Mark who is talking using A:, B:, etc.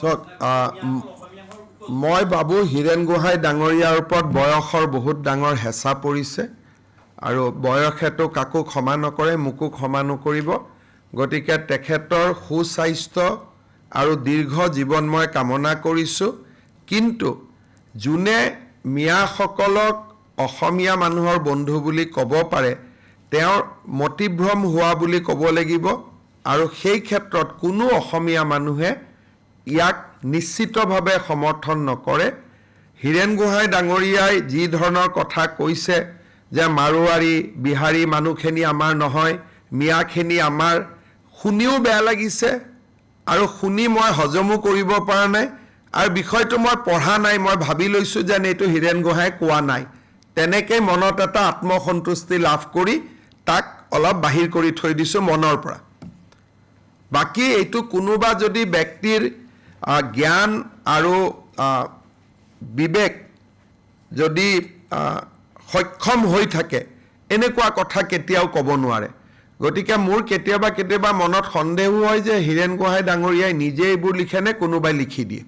A: চাওক মই ভাবো হীৰেণ গোহাঁই ডাঙৰীয়াৰ ওপৰত বয়সৰ বহুত ডাঙৰ হেঁচা পৰিছে আৰু বয়সেতো কাকো ক্ষমা নকৰে মোকো ক্ষমা নকৰিব গতিকে তেখেতৰ সুস্বাস্থ্য আৰু দীৰ্ঘ জীৱন মই কামনা কৰিছোঁ কিন্তু যোনে মিয়াসকলক অসমীয়া মানুহৰ বন্ধু বুলি ক'ব পাৰে তেওঁৰ মতিভ্ৰম হোৱা বুলি ক'ব লাগিব আৰু সেই ক্ষেত্ৰত কোনো অসমীয়া মানুহে ইয়াক নিশ্চিতভাৱে সমৰ্থন নকৰে হীৰেণ গোহাঁই ডাঙৰীয়াই যি ধৰণৰ কথা কৈছে যে মাৰোৱাৰী বিহাৰী মানুহখিনি আমাৰ নহয় মিয়াখিনি আমাৰ শুনিও বেয়া লাগিছে আৰু শুনি মই হজমো কৰিব পৰা নাই আৰু বিষয়টো মই পঢ়া নাই মই ভাবি লৈছোঁ যেন এইটো হীৰেণ গোহাঁই কোৱা নাই তেনেকৈ মনত এটা আত্মসন্তুষ্টি লাভ কৰি তাক অলপ বাহিৰ কৰি থৈ দিছোঁ মনৰ পৰা বাকী এইটো কোনোবা যদি ব্যক্তিৰ জ্ঞান আৰু বিবেক যদি সক্ষম হৈ থাকে এনেকুৱা কথা কেতিয়াও ক'ব নোৱাৰে গতিকে মোৰ কেতিয়াবা মনত সন্দেহ হয় যে হীৰেণ গোহাঁই ডাঙৰীয়াই নিজে এইবোৰ লিখেনে কোনোবাই লিখি দিয়ে